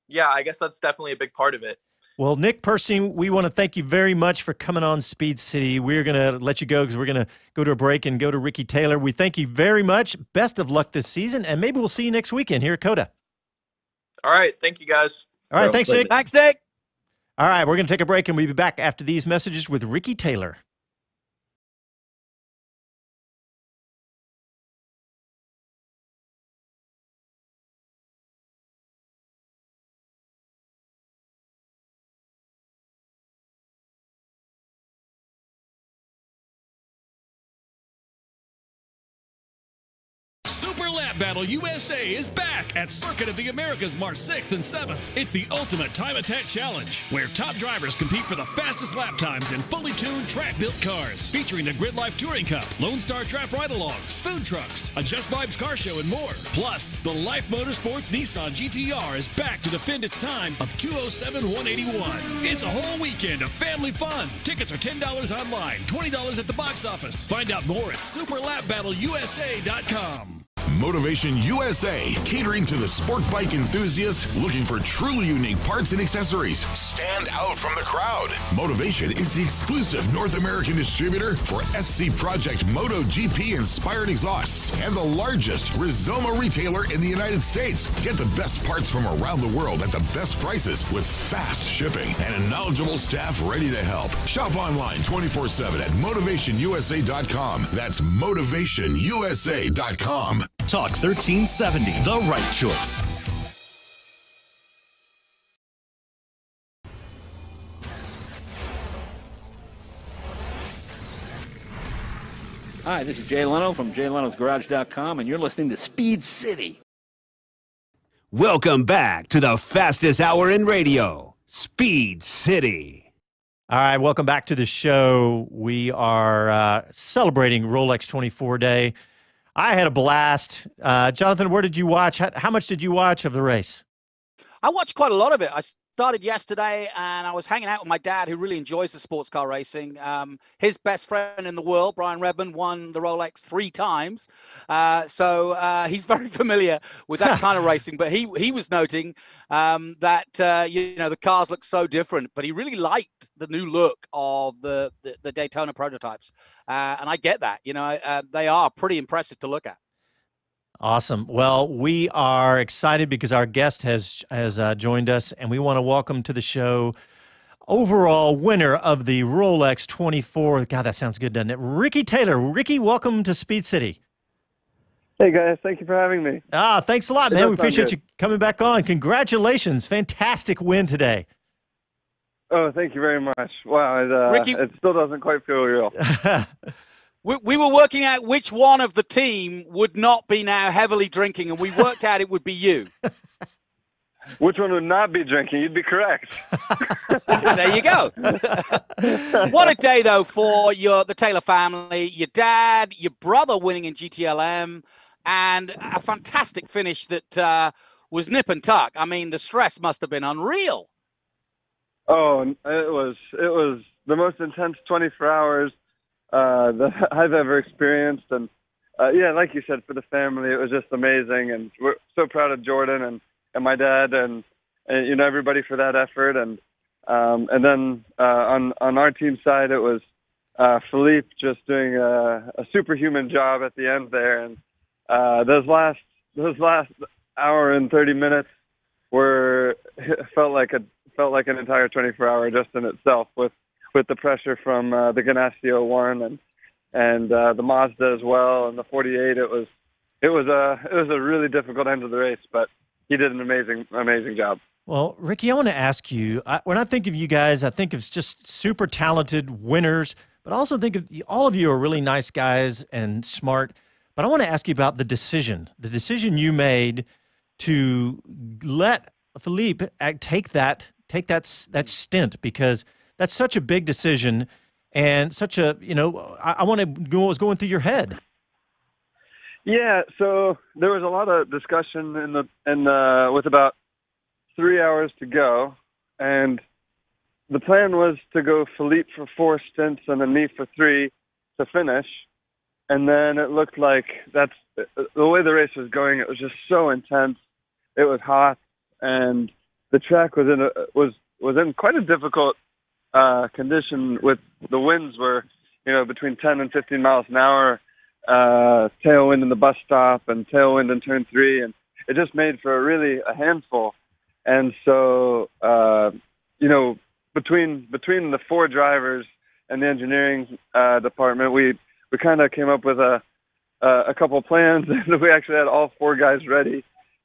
S9: yeah, I guess that's definitely a big part of it.
S1: Well, Nick Persing, we want to thank you very much for coming on Speed City. We're going to let you go because we're going to go to a break and go to Ricky Taylor. We thank you very much. Best of luck this season, and maybe we'll see you next weekend here at COTA.
S9: All right. Thank you, guys.
S1: All right. Thanks, Nick.
S2: Thanks, Nick.
S1: All right. We're going to take a break, and we'll be back after these messages with Ricky Taylor.
S5: Super Lap Battle USA is back at Circuit of the Americas March 6th and 7th. It's the ultimate time attack challenge, where top drivers compete for the fastest lap times in fully tuned track-built cars, featuring the Grid Life Touring Cup, Lone Star Draft Ride-Alongs, food trucks, a Just Vibes car show, and more. Plus, the Life Motorsports Nissan GTR is back to defend its time of 207-181. It's a whole weekend of family fun. Tickets are $10 online, $20 at the box office. Find out more at superlapbattleusa.com.
S13: Motivation USA, catering to the sport bike enthusiast looking for truly unique parts and accessories. Stand out from the crowd. Motivation is the exclusive North American distributor for SC Project MotoGP inspired exhausts and the largest Rizoma retailer in the United States. Get the best parts from around the world at the best prices with fast shipping and a knowledgeable staff ready to help. Shop online 24/7 at motivationusa.com. That's motivationusa.com.
S11: Talk 1370, the right choice.
S14: Hi, this is Jay Leno from JayLenosGarage.com, and you're listening to Speed City.
S8: Welcome back to the fastest hour in radio, Speed City.
S1: All right, welcome back to the show. We are celebrating Rolex 24 Day. I had a blast. Jonathan, where did you watch? How much did you watch of the race?
S2: I watched quite a lot of it. I started yesterday, and I was hanging out with my dad, who really enjoys the sports car racing. His best friend in the world, Brian Redman, won the Rolex 3 times. So he's very familiar with that kind of racing. But he was noting that, the cars look so different. But he really liked the new look of the Daytona prototypes. And I get that. They are pretty impressive to look at.
S1: Awesome. Well, we are excited because our guest has joined us, and we want to welcome to the show overall winner of the Rolex 24. God, that sounds good, doesn't it? Ricky Taylor. Ricky, welcome to Speed City.
S15: Hey, guys. Thank you for having me.
S1: Thanks a lot, man. We appreciate you coming back on. Congratulations. Fantastic win today.
S15: Oh, thank you very much. Wow,
S2: Ricky,
S15: it still doesn't quite feel real.
S2: We were working out which one of the team would not be now heavily drinking, and we worked out it would be you.
S15: Which one would not be drinking? You'd be correct.
S2: There you go. What a day, though, for the Taylor family, your dad, your brother winning in GTLM, and a fantastic finish that was nip and tuck. I mean, the stress must have been unreal.
S15: Oh, it was the most intense 24 hours that I've ever experienced. And yeah, like you said, for the family, it was just amazing. And we're so proud of Jordan and my dad and everybody for that effort. And then on our team side, it was Philippe just doing a superhuman job at the end there. And those last hour and 30 minutes felt like an entire 24 hour just in itself with the pressure from the Ganassi 01 and the Mazda as well, and the 48. It was a really difficult end of the race, but he did an amazing job.
S1: Well, Ricky, I want to ask you, when I think of you guys, I think of just super talented winners, but I also think of all of you are really nice guys and smart. But I want to ask you about the decision you made to let Philippe take that stint, because that's such a big decision and such a, I want to know what was going through your head.
S15: Yeah, so there was a lot of discussion with about 3 hours to go, and the plan was to go Philippe for 4 stints and then me for 3 to finish. And then it looked like that's the way the race was going. It was just so intense. It was hot, and the track was in quite a difficult condition. With the winds were, between 10 and 15 miles an hour, tailwind in the bus stop and tailwind in turn 3, and it just made for a handful. And so, between the 4 drivers and the engineering department, we kind of came up with a couple of plans, and we actually had all 4 guys ready.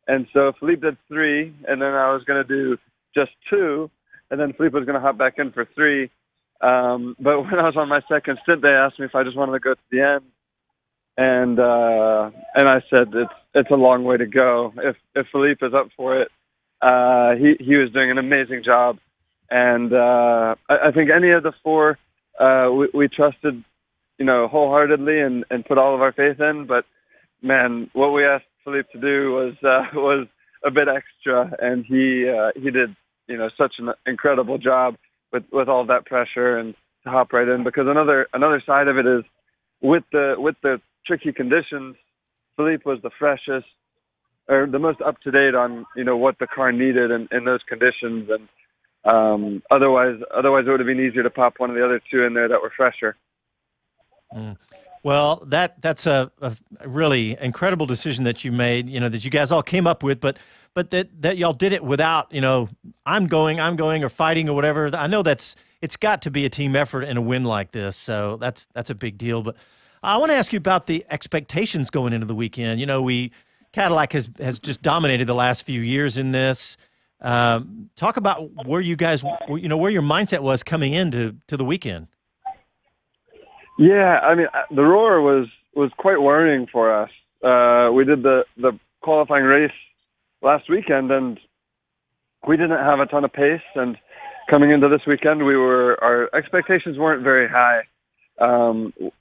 S15: And so Philippe did 3, and then I was going to do just 2, and then Philippe was going to hop back in for 3. But when I was on my second stint, they asked me if I just wanted to go to the end, and I said it's a long way to go. If Philippe is up for it, he was doing an amazing job, and I think any of the 4 we trusted, wholeheartedly and put all of our faith in. But man, what we asked Philippe to do was a bit extra, and he did such an incredible job with all that pressure and to hop right in. Because another side of it is with the tricky conditions, Philippe was the freshest or the most up to date on what the car needed in those conditions, and otherwise it would have been easier to pop one of the other 2 in there that were fresher.
S1: Well, that's a really incredible decision that you made, that you guys all came up with, but that y'all did it without, I'm going or fighting or whatever. I know it's got to be a team effort in a win like this, so that's a big deal. But I want to ask you about the expectations going into the weekend. Cadillac has just dominated the last few years in this. Talk about where you guys, where your mindset was coming into the weekend.
S15: Yeah, I mean, the Roar was quite worrying for us. We did the qualifying race last weekend, and we didn't have a ton of pace. And coming into this weekend, our expectations weren't very high. The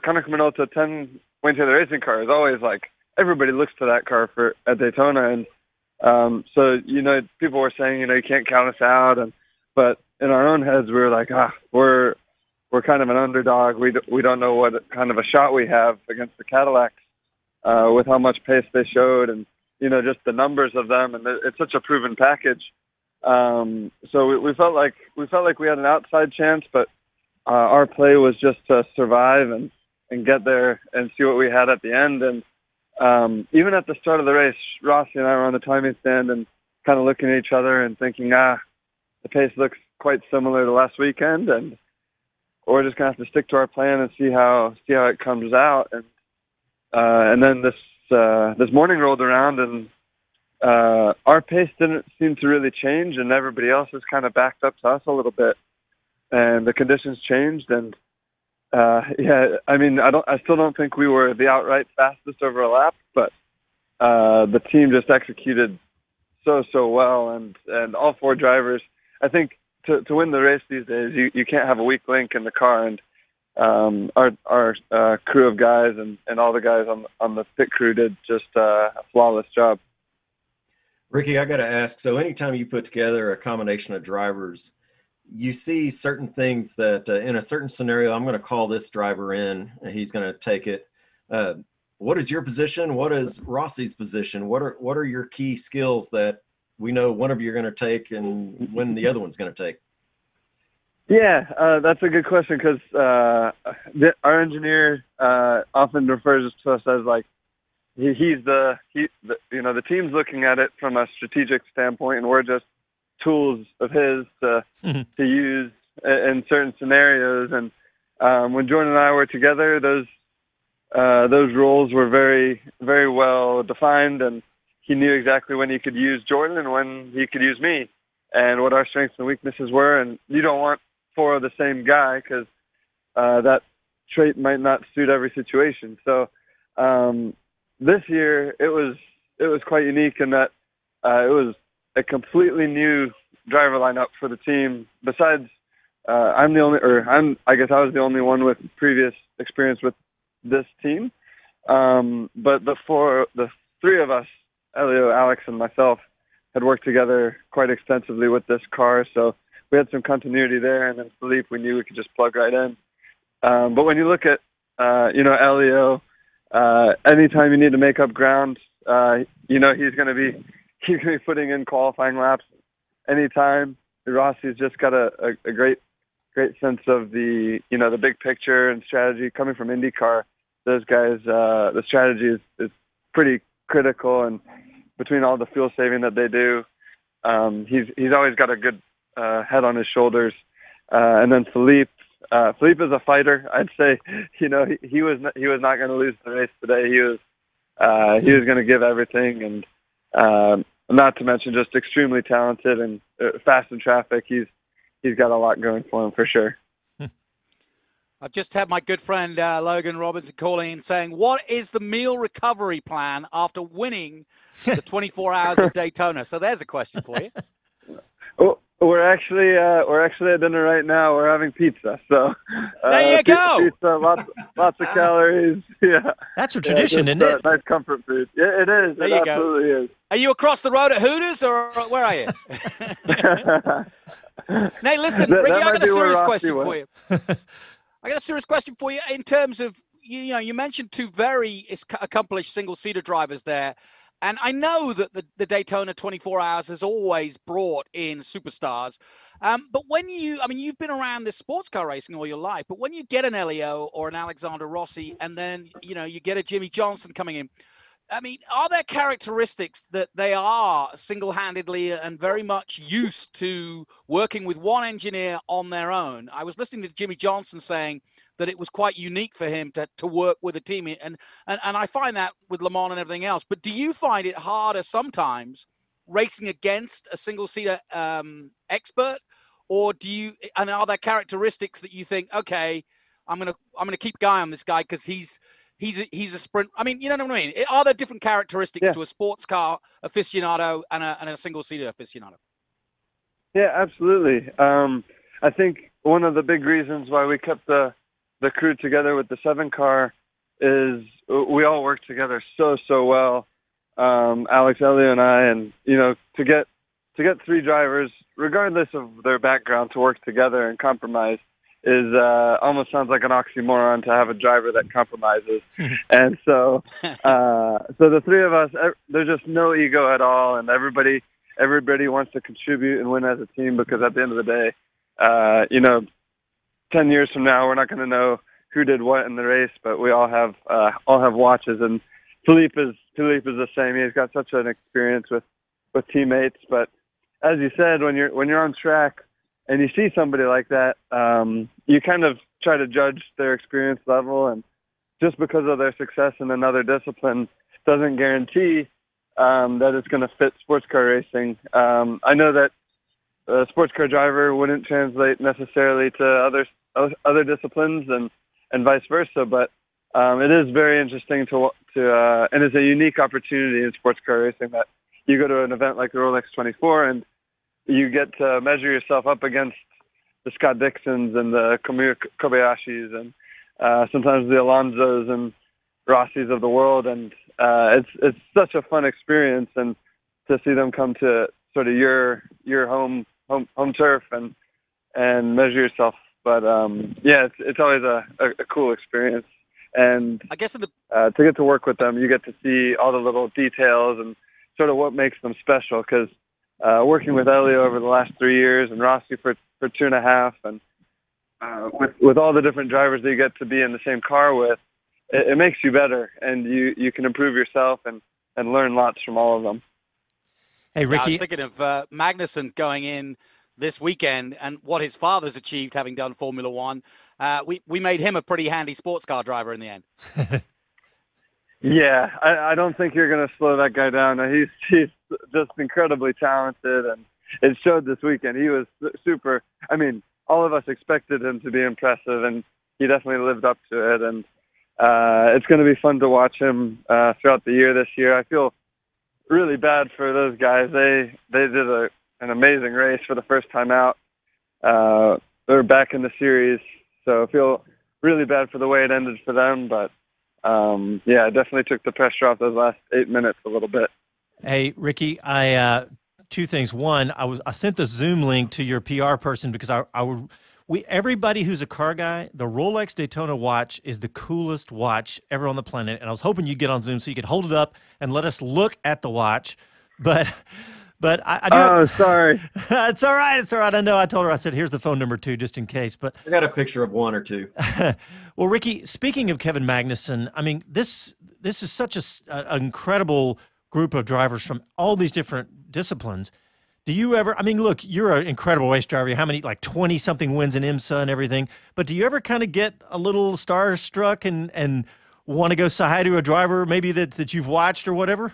S15: Konica Minolta 10 Wayne Taylor racing car is always like, everybody looks to that car at Daytona, and so people were saying you can't count us out, but in our own heads we were like, we're kind of an underdog. We don't know what kind of a shot we have against the Cadillacs with how much pace they showed, and just the numbers of them, and it's such a proven package. So we felt like we had an outside chance, but our play was just to survive and get there and see what we had at the end. And even at the start of the race, Rossi and I were on the timing stand and kind of looking at each other and thinking, the pace looks quite similar to last weekend, and we're just gonna have to stick to our plan and see how it comes out. And then this morning rolled around, and our pace didn't seem to really change, and everybody else has kind of backed up to us a little bit, and the conditions changed. And I mean, I still don't think we were the outright fastest over a lap, but the team just executed so well, and all 4 drivers. I think to win the race these days, you can't have a weak link in the car, and our crew of guys and all the guys on the pit crew did just a flawless job.
S3: Ricky, I got to ask, so anytime you put together a combination of drivers, you see certain things that in a certain scenario, I'm going to call this driver in and he's going to take it. What is your position? What is Rossi's position? What are your key skills that we know one of you are going to take and when the other one's going to take?
S15: Yeah, that's a good question, because our engineer often refers to us as like he's the team's looking at it from a strategic standpoint, and we're just tools of his to use in certain scenarios. And when Jordan and I were together, those roles were very, very well defined, and he knew exactly when he could use Jordan and when he could use me, and what our strengths and weaknesses were. And you don't want 4 of the same guy because that trait might not suit every situation. So this year it was quite unique in that it was a completely new driver lineup for the team. Besides, I guess I was the only one with previous experience with this team. But the 3 of us, Elio, Alex, and myself, had worked together quite extensively with this car, so we had some continuity there. And then Philippe, we knew we could just plug right in. But when you look at, Elio, anytime you need to make up ground, he's going to be putting in qualifying laps anytime. Rossi's just got a great sense of the big picture and strategy coming from IndyCar. Those guys, the strategy is pretty critical, and between all the fuel saving that they do, he's always got a good head on his shoulders. And then Philippe is a fighter. I'd say, he was not going to lose the race today. He was going to give everything, and not to mention just extremely talented and fast in traffic. He's got a lot going for him for sure.
S2: I've just had my good friend Logan Robinson calling in saying, what is the meal recovery plan after winning the 24 hours of Daytona? So there's a question for you.
S15: Oh, we're actually at dinner right now. We're having pizza. So
S2: there you go.
S15: Pizza, lots of calories. Yeah,
S1: that's a tradition, isn't it?
S15: Nice comfort food. Yeah, it is.
S2: There
S15: it
S2: you
S15: absolutely
S2: go.
S15: Is.
S2: Are you across the road at Hooters, or where are you? Nate, listen, Ricky, I got a serious question for you. I got a serious question for you in terms of, you mentioned 2 very accomplished single-seater drivers there. And I know that the Daytona 24 hours has always brought in superstars. But when you've been around this sports car racing all your life, but when you get an Elio or an Alexander Rossi, and then, you get a Jimmy Johnson coming in, are there characteristics that they are single-handedly and very much used to working with one engineer on their own? I was listening to Jimmy Johnson saying that it was quite unique for him to work with a team, and I find that with Le Mans and everything else. But do you find it harder sometimes racing against a single-seater expert, or are there characteristics that you think, okay, I'm gonna keep an eye on this guy because he's a sprint. You know what I mean? Are there different characteristics to a sports car aficionado and a single-seater aficionado?
S15: Yeah, absolutely. I think one of the big reasons why we kept the crew together with the 7 car is we all work together so well. Alex, Elio, and I, and to get 3 drivers, regardless of their background, to work together and compromise is almost sounds like an oxymoron to have a driver that compromises. And so the 3 of us, there's just no ego at all, and everybody wants to contribute and win as a team, because at the end of the day, 10 years from now, we're not going to know who did what in the race, but we all have watches. And Philippe is the same. He's got such an experience with teammates. But as you said, when you're on track and you see somebody like that, you kind of try to judge their experience level, and just because of their success in another discipline doesn't guarantee that it's going to fit sports car racing. I know that a sports car driver wouldn't translate necessarily to other disciplines and vice versa, but it is very interesting and it's a unique opportunity in sports car racing that you go to an event like the Rolex 24 and you get to measure yourself up against the Scott Dixons and the Kobayashis and sometimes the Alonsos and Rossis of the world, and it's such a fun experience, and to see them come to sort of your home turf and measure yourself. But it's always a cool experience, and
S2: I guess
S15: to get to work with them, you get to see all the little details and sort of what makes them special. Because working with Elio over the last 3 years and Rossi for 2.5, and with all the different drivers that you get to be in the same car with, it makes you better, and you can improve yourself and learn lots from all of them.
S1: Hey, Ricky.
S2: I was thinking of Magnussen going in this weekend and what his father's achieved having done Formula One. We made him a pretty handy sports car driver in the end.
S15: Yeah, I don't think you're going to slow that guy down. He's just incredibly talented, and it showed this weekend. He was super. I mean, all of us expected him to be impressive, and he definitely lived up to it. And it's going to be fun to watch him throughout the year this year. I feel really bad for those guys. They did an amazing race for the first time out. They're back in the series, so I feel really bad for the way it ended for them, but yeah, it definitely took the pressure off those last 8 minutes a little bit.
S1: Hey, Ricky, two things. One, I sent the Zoom link to your PR person because everybody who's a car guy, the Rolex Daytona watch is the coolest watch ever on the planet, and I was hoping you'd get on Zoom so you could hold it up and let us look at the watch, but I do.
S15: Oh, sorry.
S1: It's all right. It's all right. I know. I told her. I said, "Here's the phone number too, just in case." But
S3: I got a picture of one or two.
S1: Well, Ricky, speaking of Kevin Magnussen, I mean, this is such an incredible group of drivers from all these different disciplines. Do you ever? I mean, look, you're an incredible race driver. How many, like 20-something wins in IMSA and everything? But do you ever kind of get a little starstruck and want to go say hi to a driver maybe that you've watched or whatever?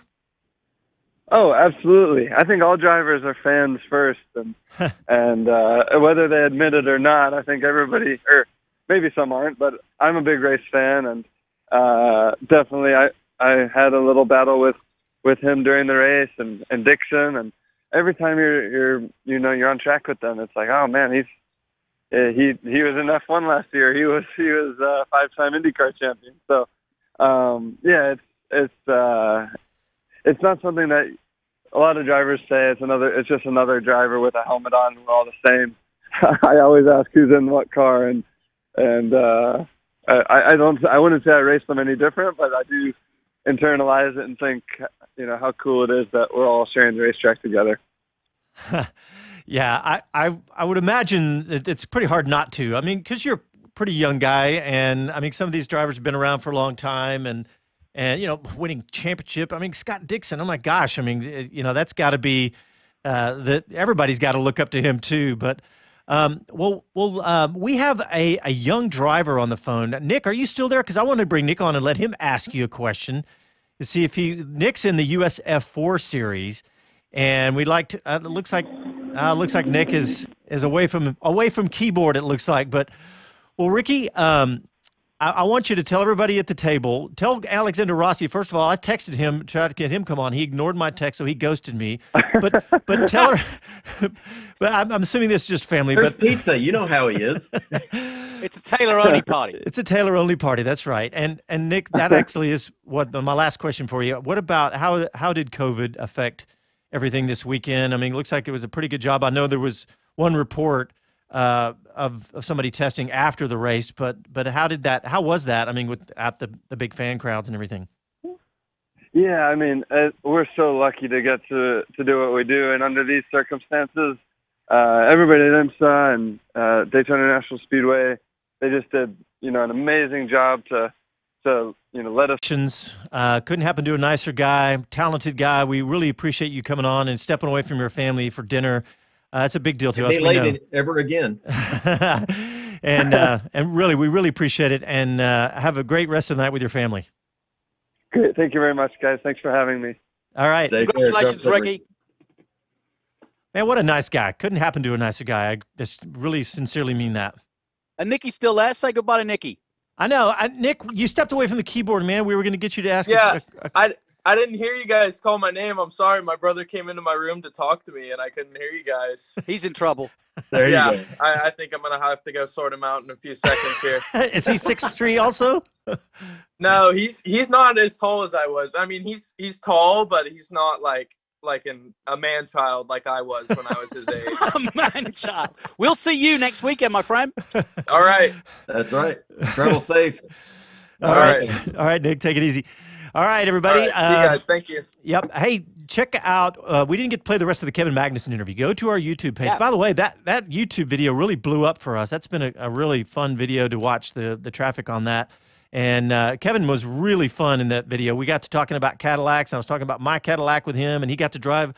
S15: Oh, absolutely. I think all drivers are fans first, and whether they admit it or not, I think everybody, or maybe some aren't, but I'm a big race fan, and definitely I had a little battle with him during the race and Dixon, and every time you're on track with them, it's like, oh man, he was in F1 last year. He was a 5-time IndyCar champion. So yeah, it's not something that a lot of drivers say. It's just another driver with a helmet on, and we're all the same. I always ask who's in what car, and I wouldn't say I race them any different, but I do internalize it and think, how cool it is that we're all sharing the racetrack together.
S1: Yeah, I would imagine it's pretty hard not to. I mean, because you're a pretty young guy, and I mean, some of these drivers have been around for a long time, and winning championship. I mean, Scott Dixon, oh my gosh. I mean, that's got to be that everybody's got to look up to him too. But we have a young driver on the phone. Nick, are you still there? Because I want to bring Nick on and let him ask you a question to see if Nick's in the US F4 series, and we'd like to. It looks like Nick is away from keyboard. It looks like, but well, Ricky. I want you to tell everybody at the table, tell Alexander Rossi, first of all, I texted him, tried to get him come on. He ignored my text, so he ghosted me. But tell her, but I'm assuming this is just family.
S3: There's pizza. You know how he is.
S2: It's a Taylor-only party.
S1: It's a Taylor-only party. That's right. And Nick, that actually is my last question for you. What about how did COVID affect everything this weekend? I mean, it looks like it was a pretty good job. I know there was one report of somebody testing after the race, but how was that? I mean, at the big fan crowds and everything.
S15: Yeah, I mean, we're so lucky to get to do what we do, and under these circumstances, everybody at IMSA and Daytona National Speedway, they just did an amazing job to let us.
S1: Couldn't happen to a nicer guy, talented guy. We really appreciate you coming on and stepping away from your family for dinner. It's a big deal to us.
S3: Be late ever again.
S1: and really, we really appreciate it. And have a great rest of the night with your family.
S15: Great. Thank you very much, guys. Thanks for having me.
S1: All right.
S2: Congratulations, Ricky.
S1: Man, what a nice guy. Couldn't happen to a nicer guy. I just really sincerely mean that.
S2: And Nikki's still there. Say goodbye to Nikki.
S1: I know. Nick, you stepped away from the keyboard, man. We were going to get you to ask.
S9: Yeah, I didn't hear you guys call my name. I'm sorry. My brother came into my room to talk to me, and I couldn't hear you guys.
S2: He's in trouble.
S3: There you go.
S9: I think I'm going to have to go sort him out in a few seconds here.
S1: Is he 6'3" also?
S9: No, he's not as tall as I was. I mean, he's tall, but he's not like a man-child like I was when I was his age.
S2: A man-child. We'll see you next weekend, my friend.
S9: All right.
S3: That's right. Travel safe.
S1: All right, Nick, take it easy. All right, everybody.
S9: All right. See you guys. Thank you.
S1: Yep. Hey, check out. We didn't get to play the rest of the Kevin Magnussen interview. Go to our YouTube page. Yeah. By the way, that YouTube video really blew up for us. That's been a really fun video to watch the traffic on that. And Kevin was really fun in that video. We got to talking about Cadillacs. I was talking about my Cadillac with him, and he got to drive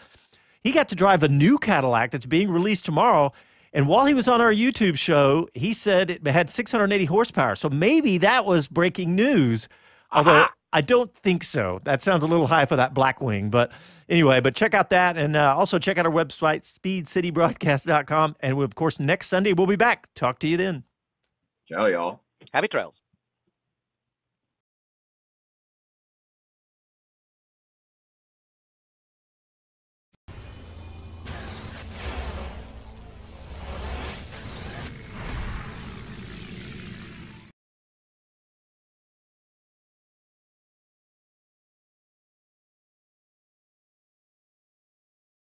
S1: a new Cadillac that's being released tomorrow. And while he was on our YouTube show, he said it had 680 horsepower. So maybe that was breaking news. Although I don't think so. That sounds a little high for that Blackwing. But anyway, check out that. And also check out our website, speedcitybroadcast.com. And of course, next Sunday, we'll be back. Talk to you then.
S3: Ciao, y'all.
S2: Happy trails.